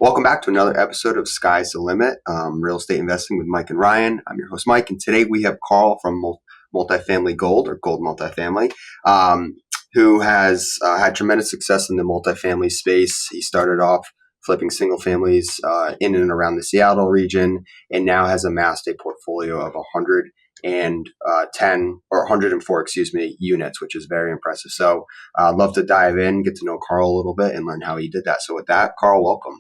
Welcome back to another episode of Sky's the Limit, Real Estate Investing with Mike and Ryan. I'm your host, Mike, and today we have Karl from Multifamily Gold, or Gold Multifamily, who has had tremendous success in the multifamily space. He started off flipping single families in and around the Seattle region, and now has amassed a portfolio of 110 or 104, units, which is very impressive. So I'd love to dive in, get to know Karl a little bit, and learn how he did that. So with that, Karl, welcome.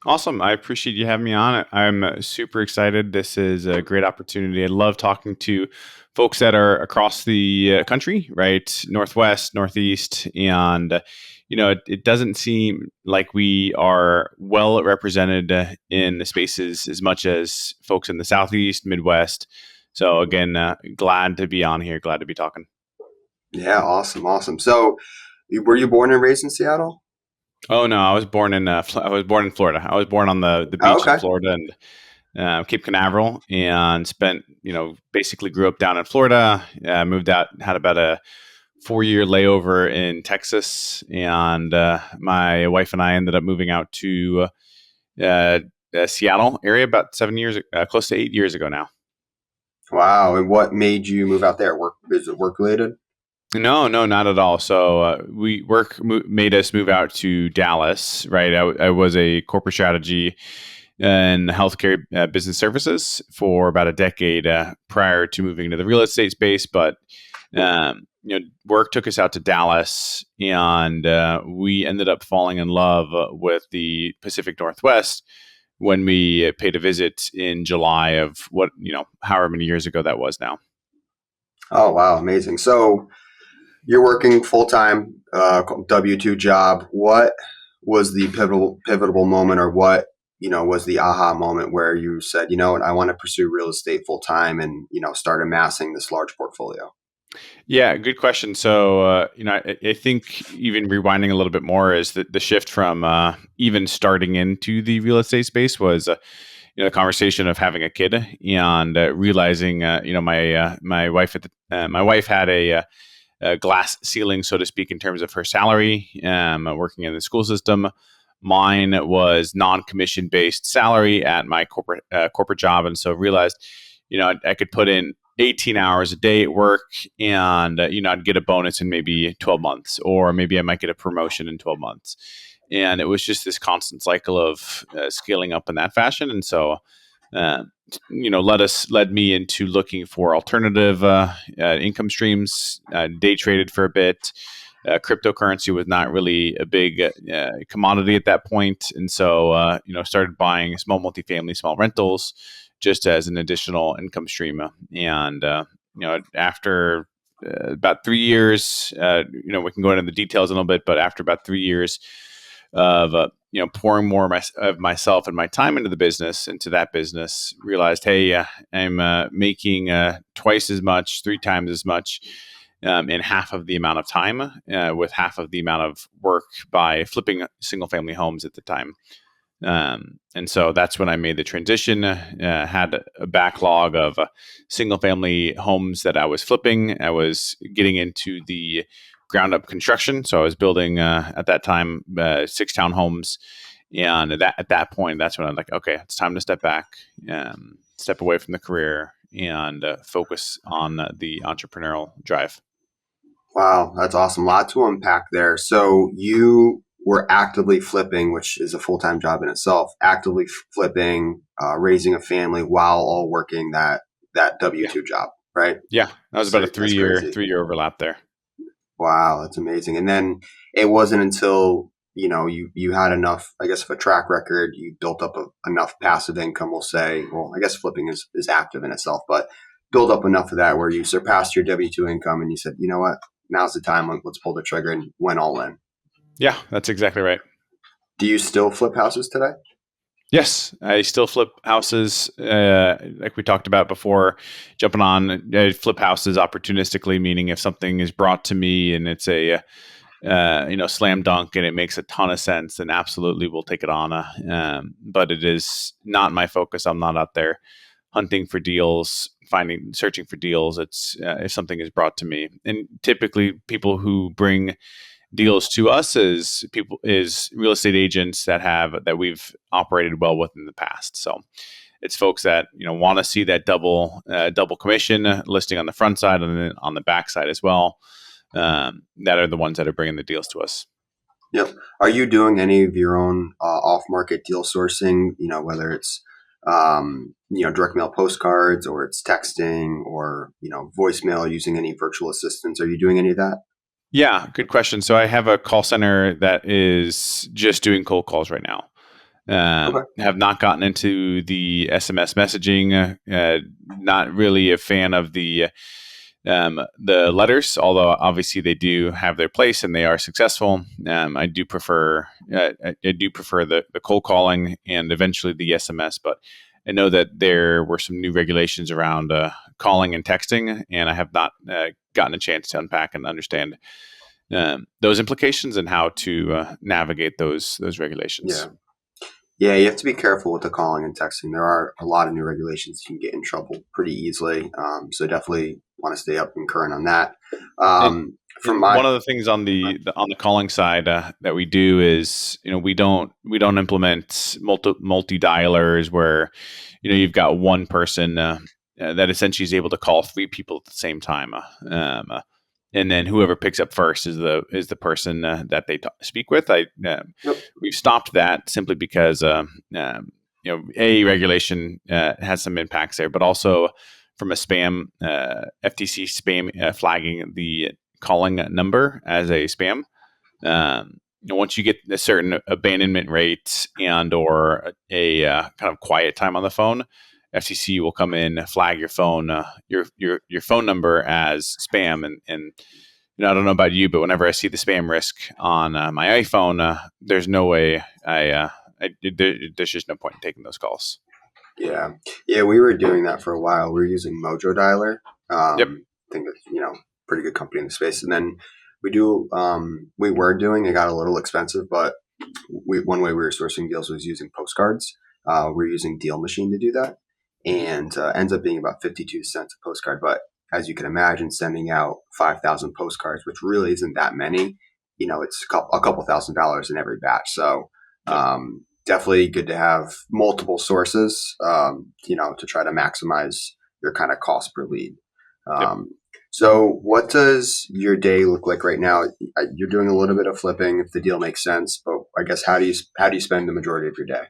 Awesome. I appreciate you having me on. I'm super excited. This is a great opportunity. I love talking to folks that are across the country, right? Northwest, Northeast. And, it doesn't seem like we are well represented in the spaces as much as folks in the Southeast, Midwest. So, again, glad to be on here. Glad to be talking. Yeah, awesome, awesome. So, were you born and raised in Seattle? Oh no, I was born in I was born in Florida. I was born on the Oh, beach in okay. Florida and Cape Canaveral, and spent basically grew up down in Florida. Moved out, had about a 4 year layover in Texas, and my wife and I ended up moving out to Seattle area about 7 years, close to 8 years ago now. Wow. And what made you move out there? Work? Is it work related? No, no, not at all. So made us move out to Dallas, right? I was a corporate strategy and healthcare business services for about a decade prior to moving to the real estate space. But work took us out to Dallas, and we ended up falling in love with the Pacific Northwest when we paid a visit in July of however many years ago that was now. Oh, wow, amazing. So, you're working full time, W-2 job. What was the pivotal moment, or what was the aha moment where you said, you know what, I want to pursue real estate full time and start amassing this large portfolio? Yeah, good question. So, I think even rewinding a little bit more is that the shift from even starting into the real estate space was, the conversation of having a kid and realizing, my wife had a glass ceiling, so to speak, in terms of her salary, working in the school system. Mine was non-commission based salary at my corporate job, and so realized, I could put in 18 hours a day at work, and I'd get a bonus in maybe 12 months, or maybe I might get a promotion in 12 months. And it was just this constant cycle of scaling up in that fashion. And so uh, led me into looking for alternative income streams. Day traded for a bit. Cryptocurrency was not really a big commodity at that point, and so started buying small multifamily, small rentals, just as an additional income stream. And after about 3 years, we can go into the details a little bit, but after about 3 years of pouring more of myself and my time into that business, realized, hey, I'm making twice as much, three times as much in half of the amount of time, with half of the amount of work by flipping single family homes at the time. And so that's when I made the transition. Had a backlog of single family homes that I was flipping. I was getting into the ground up construction. So I was building at that time 6 townhomes. And at that point, that's when I'm like, okay, it's time to step back, step away from the career, and focus on the entrepreneurial drive. Wow, that's awesome. A lot to unpack there. So you were actively flipping, which is a full time job in itself. Actively flipping, raising a family while all working that W Yeah. two job, right? Yeah. That was about a That's crazy. 3 year overlap there. Wow, that's amazing. And then it wasn't until you had enough, I guess, of a track record, you built up enough passive income. We'll say, well, I guess flipping is active in itself, but build up enough of that where you surpassed your W-2 income, and you said, you know what, now's the time. Let's pull the trigger, and went all in. Yeah, that's exactly right. Do you still flip houses today? Yes, I still flip houses, like we talked about before. Jumping on, I flip houses opportunistically, meaning if something is brought to me and it's a slam dunk and it makes a ton of sense, then absolutely we'll take it on. But it is not my focus. I'm not out there hunting for deals, searching for deals. It's if something is brought to me, and typically people who bring deals to us is real estate agents that we've operated well with in the past. So it's folks that want to see that double commission listing on the front side and then on the back side as well. That are the ones that are bringing the deals to us. Yep. Are you doing any of your own off-market deal sourcing? Whether it's direct mail postcards, or it's texting, or voicemail using any virtual assistants. Are you doing any of that? Yeah, good question. So I have a call center that is just doing cold calls right now. Okay. Have not gotten into the SMS messaging. Not really a fan of the letters, although obviously they do have their place and they are successful. I do prefer the cold calling and eventually the SMS, but I know that there were some new regulations around calling and texting, and I have not gotten a chance to unpack and understand those implications and how to navigate those regulations. Yeah. Yeah, you have to be careful with the calling and texting. There are a lot of new regulations. You can get in trouble pretty easily. So definitely want to stay up and current on that. And, From and my one of the things on the calling side that we do is we don't implement multi dialers where you've got one person that essentially is able to call three people at the same time. And then whoever picks up first is the person that they speak with. Yep. We've stopped that simply because a regulation has some impacts there, but also from a spam FTC spam flagging the calling number as a spam. Once you get a certain abandonment rate and or a kind of quiet time on the phone, FCC will come in, flag your phone, your phone number as spam, and I don't know about you, but whenever I see the spam risk on my iPhone, there's no way there's just no point in taking those calls. Yeah, yeah, we were doing that for a while. We were using Mojo Dialer. Yep. I think it's pretty good company in the space. And then we were doing. It got a little expensive, but one way we were sourcing deals was using postcards. We're using Deal Machine to do that, and ends up being about 52 cents a postcard. But as you can imagine, sending out 5,000 postcards, which really isn't that many, it's a couple $1,000s in every batch. So definitely good to have multiple sources, to try to maximize your kind of cost per lead. Yep. So what does your day look like right now? You're doing a little bit of flipping if the deal makes sense, but I guess how do you spend the majority of your day?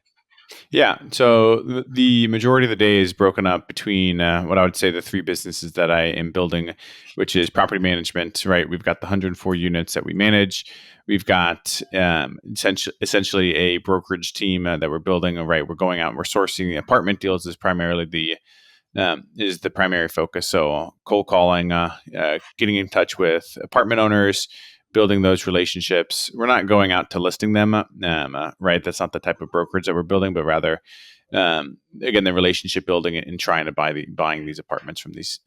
Yeah. So the majority of the day is broken up between what I would say the three businesses that I am building, which is property management, right? We've got the 104 units that we manage. We've got essentially a brokerage team that we're building, right? We're going out and we're sourcing the apartment deals is primarily is the primary focus. So cold calling, getting in touch with apartment owners, building those relationships. We're not going out to listing them, right? That's not the type of brokerage that we're building, but rather, again, the relationship building and trying to buying these apartments from these.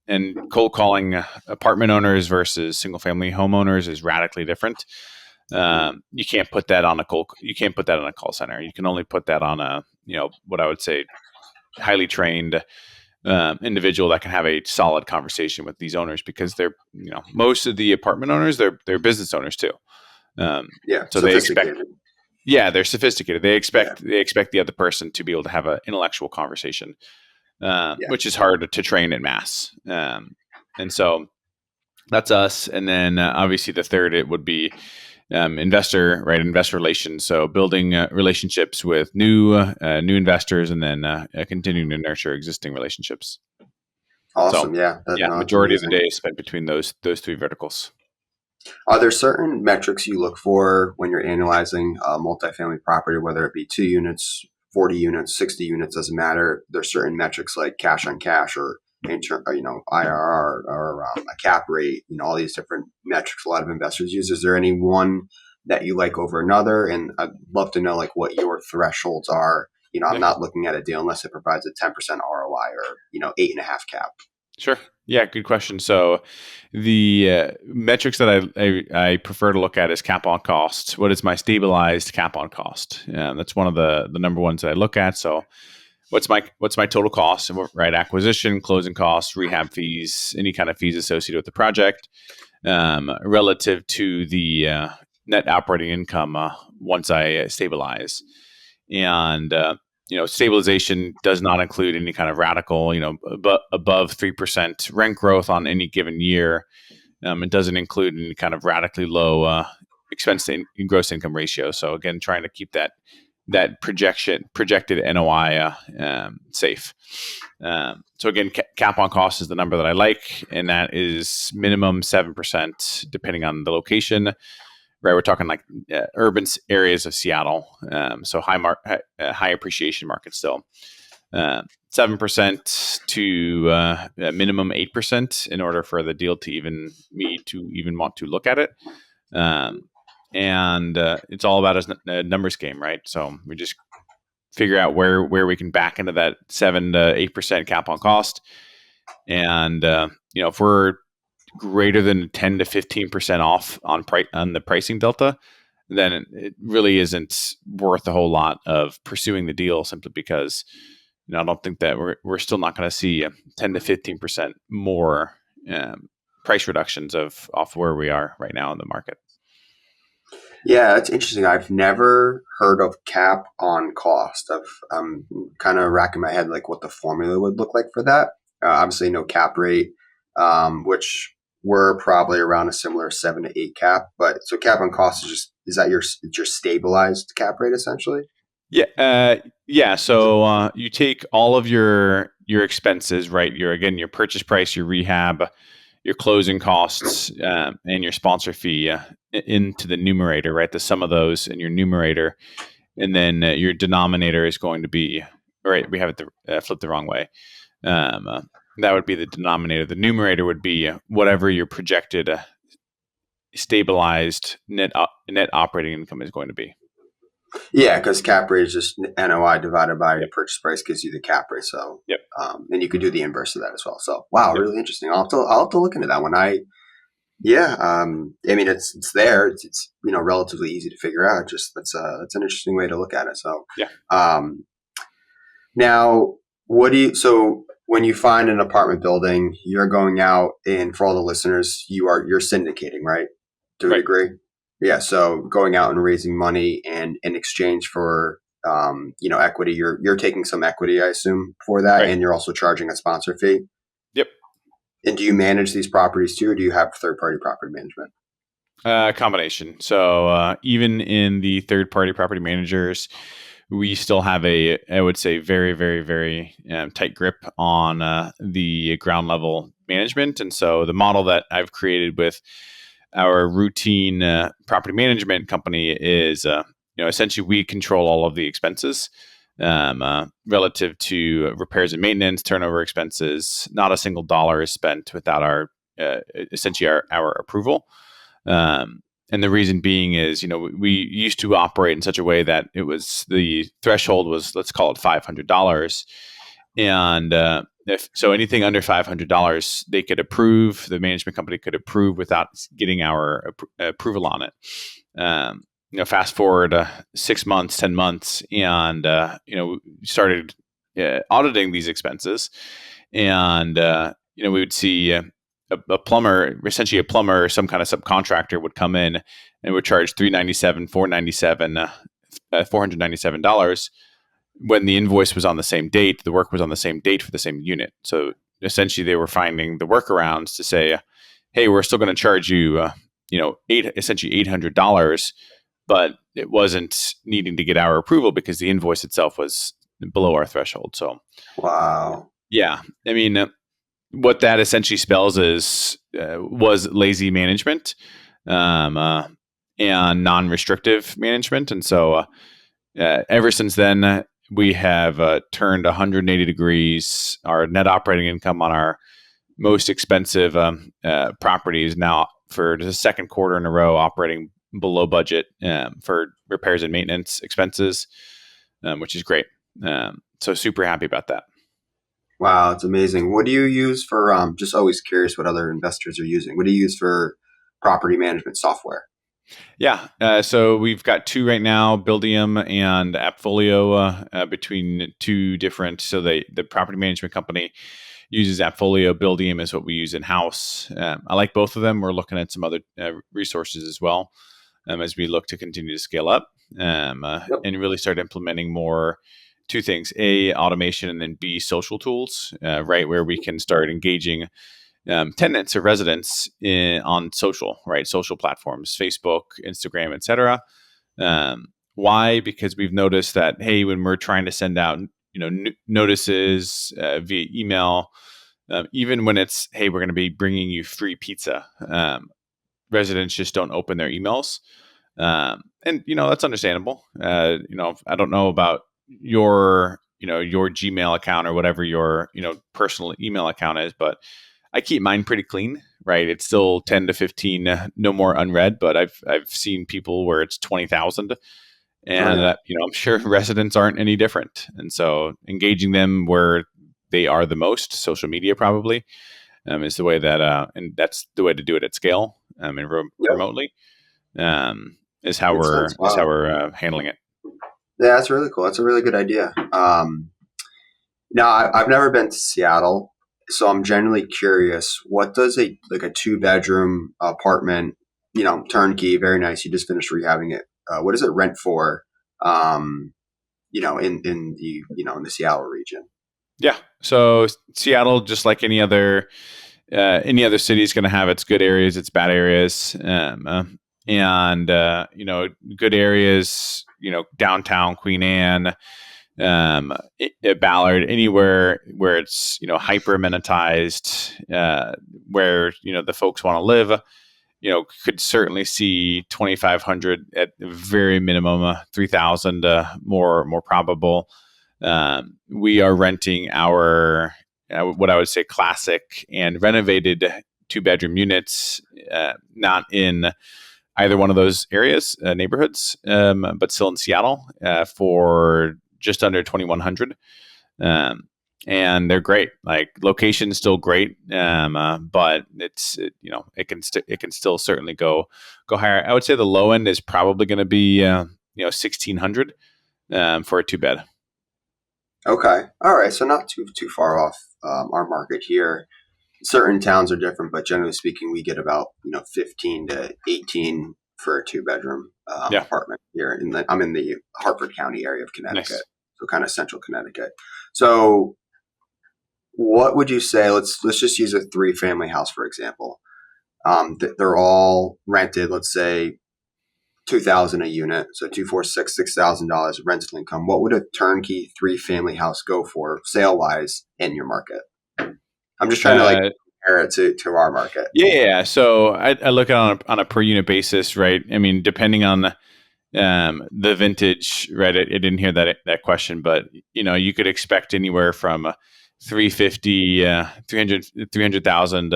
And cold calling apartment owners versus single family homeowners is radically different. You can't put that on you can't put that on a call center. You can only put that on what I would say highly trained individual that can have a solid conversation with these owners, because they're most of the apartment owners they're business owners too. So they expect they're sophisticated. They expect the other person to be able to have an intellectual conversation, which is hard to train in mass. And so that's us. And then obviously the third it would be investor relations. So building relationships with new investors, and then continuing to nurture existing relationships. Awesome. So, majority of the day is spent between those three verticals. Are there certain metrics you look for when you're analyzing a multifamily property, whether it be 2 units, 40 units, 60 units, doesn't matter? There's certain metrics like cash on cash, or IRR, or a cap rate, all these different metrics a lot of investors use. Is there any one that you like over another? And I'd love to know like what your thresholds are. I'm not looking at a deal unless it provides a 10% ROI or 8.5 cap. Sure. Yeah, good question. So the metrics that I prefer to look at is cap on cost. What is my stabilized cap on cost? That's one of the number ones that I look at. So what's my total cost, right? Acquisition, closing costs, rehab fees, any kind of fees associated with the project. relative to the net operating income once I stabilize. And stabilization does not include any kind of radical, above 3% rent growth on any given year. It doesn't include any kind of radically low expense to gross income ratio. So again, trying to keep that projected NOI safe. So again, cap on cost is the number that I like, and that is minimum 7%, depending on the location. Right, we're talking like urban areas of Seattle, so high appreciation market still. 7% to minimum 8% in order for the deal to even want to look at it. And it's all about a numbers game, right? So we just figure out where we can back into that 7 to 8% cap on cost, and if we're greater than 10 to 15% off on the pricing delta, then it really isn't worth a whole lot of pursuing the deal, simply because I don't think that we're still not going to see 10 to 15% more price reductions off where we are right now in the market. Yeah, that's interesting. I've never heard of cap on cost. I'm kind of racking my head like what the formula would look like for that. Obviously, no cap rate, which we're probably around a similar 7 to 8 cap. But so cap on cost is that your stabilized cap rate essentially? Yeah. So you take all of your expenses, right? Your purchase price, your rehab, your closing costs, and your sponsor fee into the numerator, right? The sum of those in your numerator, and then your denominator is going to be, right? We have it flipped the wrong way. That would be the denominator. The numerator would be whatever your projected stabilized net operating income is going to be. Yeah, because cap rate is just NOI divided by your purchase price gives you the cap rate. So, Yep. And you could do the inverse of that as well. So, wow, Yep. really interesting. I'll have to look into that one. I mean, it's there. It's relatively easy to figure out. Just that's an interesting way to look at it. So, Yeah. Now, so when you find an apartment building, you're going out, and for all the listeners, you're syndicating, right? To a Right. degree. Yeah. So going out and raising money, and in exchange for equity, you're taking some equity, I assume, for that, Right. and you're also charging a sponsor fee. Yep. And do you manage these properties too, or do you have third party property management? Combination. So even in the third party property managers, we still have I would say, very, very, very tight grip on the ground level management. And so the model that I've created with our routine property management company is, essentially we control all of the expenses relative to repairs and maintenance, turnover expenses. Not a single dollar is spent without our essentially our approval. And the reason being is, we used to operate in such a way that the threshold was, let's call it $500. And if so, anything under $500, they could approve. The management company could approve without getting our approval on it. Fast forward 6 months, 10 months, and we started auditing these expenses, and we would see a plumber, essentially a plumber or some kind of subcontractor, would come in and would charge $397, $497 when the invoice was on the same date. The work was on the same date for the same unit. So essentially, they were finding the workarounds to say, "Hey, we're still going to charge you, essentially $800," but it wasn't needing to get our approval because the invoice itself was below our threshold. So, Wow. Yeah, I mean, what that essentially spells was lazy management, and non-restrictive management. And so ever since then, we have turned 180 degrees. Our net operating income on our most expensive properties now, for the second quarter in a row, operating below budget for repairs and maintenance expenses, which is great. So super happy about that. Wow, it's amazing. What do you use for? Just always curious what other investors are using. What do you use for property management software? Yeah, so we've got two right now, Buildium and Appfolio, between two different. So the property management company uses Appfolio. Buildium is what we use in house. I like both of them. We're looking at some other resources as well as we look to continue to scale up Yep. and really start implementing more two things: A, automation, and then B, social tools, right, where we can start engaging tenants or residents on social, right, social platforms, Facebook, Instagram, etc. Why? Because we've noticed that, hey, when we're trying to send out notices via email, even when it's, hey, we're going to be bringing you free pizza, residents just don't open their emails. And that's understandable. I don't know about your Gmail account or whatever your personal email account is, but I keep mine pretty clean, right? It's still 10 to 15, no more unread, but I've seen people where it's 20,000, Oh and yeah. I'm sure residents aren't any different. And so engaging them where they are the most, social media probably, is the way that, and that's the way to do it at scale, and Yep. remotely, is how Makes we're sense. Wow. handling it. Yeah, that's really cool. That's a really good idea. Now I've never been to Seattle, so I'm generally curious. What does a 2 bedroom apartment, turnkey, very nice. You just finished rehabbing it. What does it rent for? Um, in the Seattle region. Yeah. So Seattle, just like any other city, is going to have its good areas, its bad areas, and good areas. Downtown Queen Anne, Ballard, anywhere where it's hyper amenitized, where the folks want to live. Could certainly see 2,500 at the very minimum, 3,000 more probable. We are renting our what I would say classic and renovated 2 bedroom units, not in either one of those areas, neighborhoods, but still in Seattle for just under 2,100. Um, and they're great. Like, location is still great, but it can still certainly go higher. I would say the low end is probably going to be 1,600 for a 2 bed. Okay. All right. So not too far off our market here. Certain towns are different, but generally speaking, we get about 15 to 18 for a 2 bedroom Yeah, apartment here. I'm in the Hartford County area of Connecticut, nice. so kind of central Connecticut. So what would you say? Let's just use a 3 family house for example. They're all rented. Let's say 2,000 a unit, so 2, 4, 6, $6,000 of rental income. What would a turnkey 3 family house go for sale wise in your market? I'm just trying to Uh, compare it to our market. yeah. So I look at it on a per unit basis, right? I mean, depending on the vintage, right? I didn't hear that question, but you could expect anywhere from 350, 300,000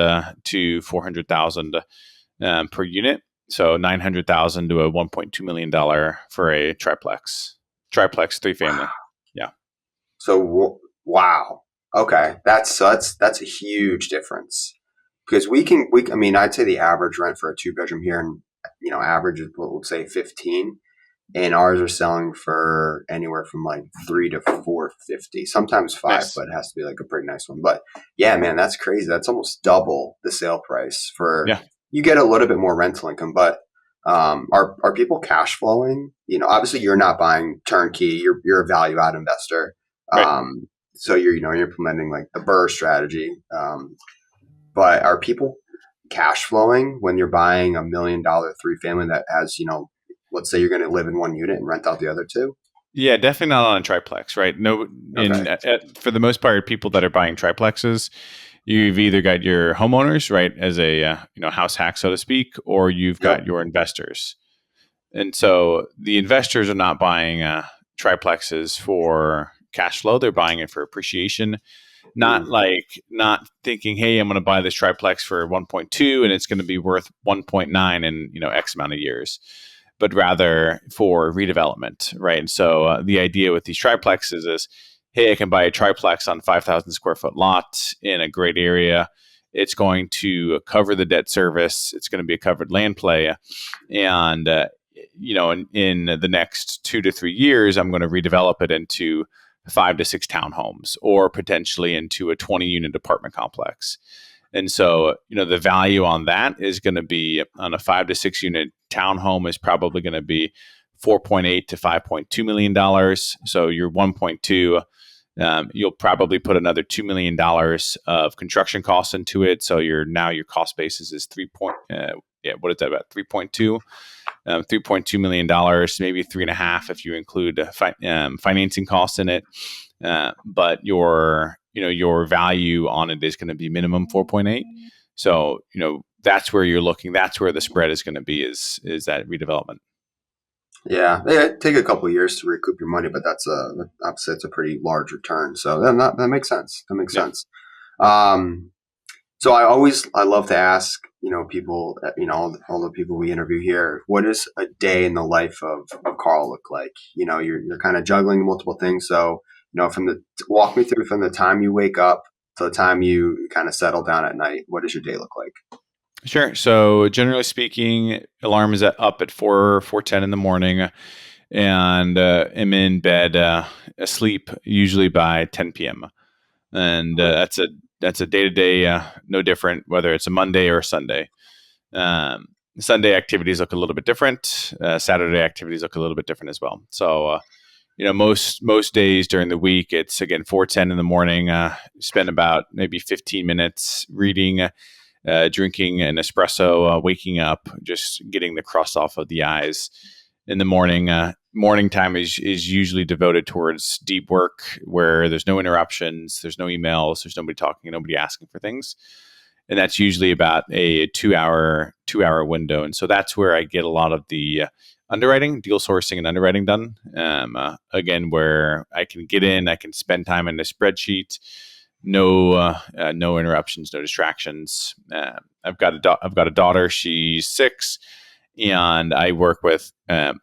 to 400,000 per unit. So 900,000 to a $1.2 million for a triplex 3 family. Yeah. So wow, okay, that's a huge difference because we I mean I'd say the average rent for a 2 bedroom here, and average is let's say 15, and ours are selling for anywhere from like 3 to 450, sometimes five, Nice. but it has to be like a pretty nice one. But yeah, man, that's crazy. That's almost double the sale price for. Yeah. You get a little bit more rental income, but are people cash flowing? Obviously you're not buying turnkey. You're a value add investor. Right. So you're implementing like the Burr strategy. But are people cash flowing when you're buying $1 million 3 family that has let's say you're going to live in one unit and rent out the other two? Yeah, definitely not on a triplex, right? No, Okay. for the most part, people that are buying triplexes, you've either got your homeowners, right, as a house hack, so to speak, or you've Yep. got your investors. And so the investors are not buying triplexes for cash flow; they're buying it for appreciation. Mm. Not thinking, hey, I'm going to buy this triplex for 1.2 and it's going to be worth 1.9 in X amount of years, but rather for redevelopment, right? And so the idea with these triplexes is, hey, I can buy a triplex on 5,000 square foot lot in a great area. It's going to cover the debt service. It's going to be a covered land play, and in the next 2 to 3 years, I'm going to redevelop it into 5 to 6 townhomes or potentially into a 20-unit apartment complex. And so, the value on that is going to be on a 5 to 6 unit townhome is probably going to be 4.8 to 5.2 million dollars. So your 1.2, you'll probably put another $2 million of construction costs into it. So your cost basis is what is that, about 3.2? $3.2 million, maybe 3.5 if you include financing costs in it. But your value on it is going to be minimum 4.8. So, that's where you're looking. That's where the spread is going to be is that redevelopment. Yeah, it take a couple of years to recoup your money, but obviously it's a pretty large return. So that makes sense. That makes Yeah. sense. Um, so I love to ask, people, all the people we interview here, what does a day in the life of Carl look like? You're kind of juggling multiple things. So, walk me through from the time you wake up to the time you kind of settle down at night. What does your day look like? Sure. So generally speaking, alarm is up at 4:10 in the morning, and am in bed asleep usually by 10 p.m. And that's a day to day, no different whether it's a Monday or a Sunday. Um, Sunday activities look a little bit different. Saturday activities look a little bit different as well. So most days during the week, it's again 4:10 in the morning. Spend about maybe 15 minutes reading, drinking an espresso, waking up, just getting the crust off of the eyes in the morning. Morning time is usually devoted towards deep work where there's no interruptions, there's no emails, there's nobody talking, nobody asking for things. And that's usually about a 2 hour window. And so that's where I get a lot of the underwriting, deal sourcing, and underwriting done. Again, where I can get in, I can spend time in the spreadsheet. No interruptions, no distractions. I've got a daughter. She's 6, and I work with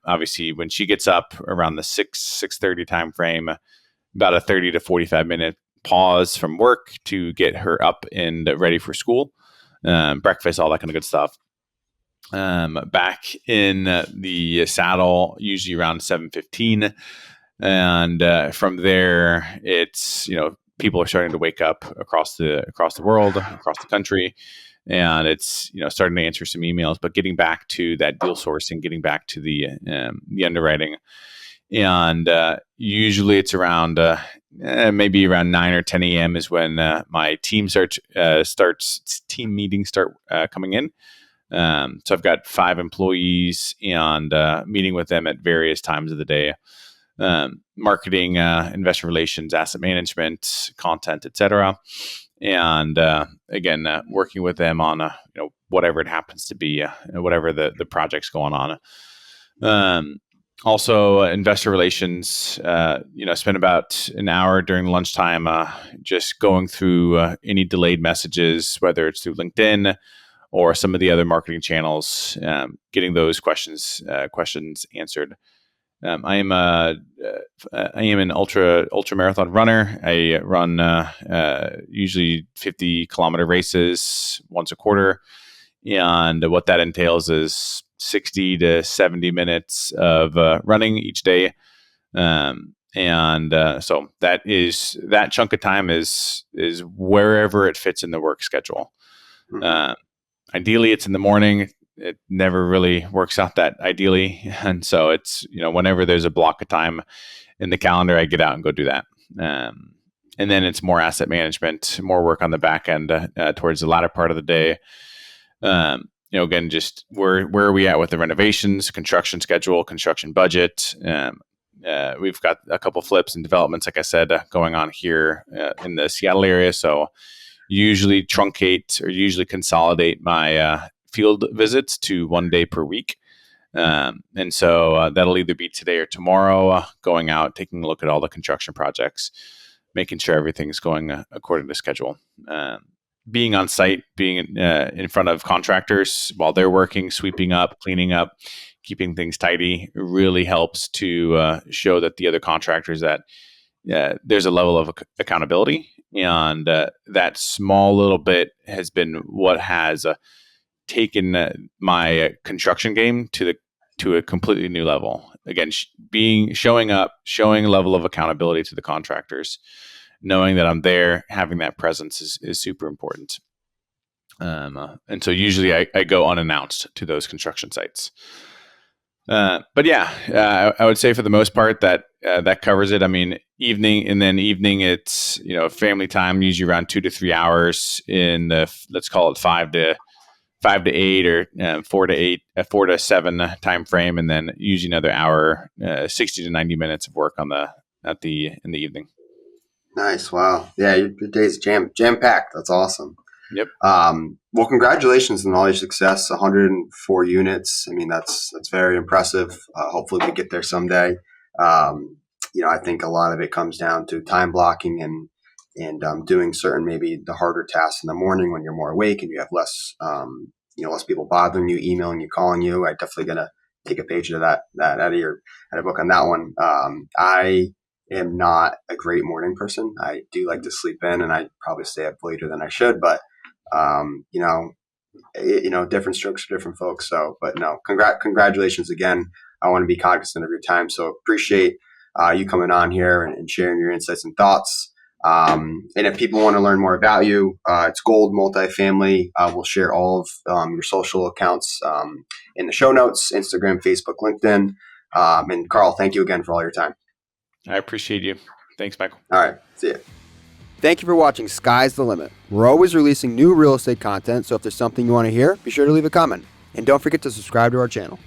obviously when she gets up around the 6:30 time frame, about a 30 to 45 minute pause from work to get her up and ready for school, breakfast, all that kind of good stuff. Back in the saddle, usually around 7:15, and from there, it's people are starting to wake up across the world, across the country, and it's starting to answer some emails, but getting back to that deal sourcing, getting back to the underwriting, and usually it's around maybe around 9 or 10 a.m. is when my team team meetings start coming in. So I've got 5 employees and meeting with them at various times of the day. Marketing, investor relations, asset management, content, etc. And again, working with them on whatever it happens to be, whatever the project's going on. Also, investor relations. Spend about an hour during lunchtime just going through any delayed messages, whether it's through LinkedIn or some of the other marketing channels, getting those questions answered. I am an ultra marathon runner. I run usually 50-kilometer races once a quarter, and what that entails is 60 to 70 minutes of running each day. So that chunk of time is wherever it fits in the work schedule. Ideally, it's in the morning. It never really works out that ideally. And so it's, whenever there's a block of time in the calendar, I get out and go do that. And then it's more asset management, more work on the back end towards the latter part of the day. Again, just where are we at with the renovations, construction schedule, construction budget. We've got a couple flips and developments, like I said, going on here in the Seattle area. So usually truncate or usually consolidate my field visits to 1 day per week. And so that'll either be today or tomorrow, going out, taking a look at all the construction projects, making sure everything's going according to schedule. Being on site, being in front of contractors while they're working, sweeping up, cleaning up, keeping things tidy really helps to show that the other contractors that there's a level of accountability. And that small little bit has been what has taken my construction game to a completely new level. again, showing up, showing a level of accountability to the contractors, knowing that I'm there, having that presence is super important. And so usually I go unannounced to those construction sites. But yeah, I would say for the most part that that covers it. I mean, evening, it's family time, usually around 2 to 3 hours in the, let's call it 5 to 8 or 4 to 8, 4 to 7 time frame, and then usually another hour, 60 to 90 minutes of work in the evening. Nice. Wow. Yeah, your day's jam packed. That's awesome. Yep. Well, congratulations on all your success. 104 units. I mean, that's very impressive. Hopefully, we get there someday. I think a lot of it comes down to time blocking and doing certain, maybe the harder tasks in the morning when you're more awake and you have less less people bothering you, emailing you, calling you. I'm definitely gonna take a page of that out of book on that one. I am not a great morning person. I do like to sleep in, and I probably stay up later than I should, but different strokes for different folks. So, but no, congratulations again. I want to be cognizant of your time. So appreciate you coming on here and sharing your insights and thoughts. And if people want to learn more about you, it's Gold Multifamily. We'll share all of your social accounts in the show notes, Instagram, Facebook, LinkedIn. And Karl, thank you again for all your time. I appreciate you. Thanks, Michael. All right. See ya. Thank you for watching Sky's the Limit. We're always releasing new real estate content, so if there's something you want to hear, be sure to leave a comment. And don't forget to subscribe to our channel.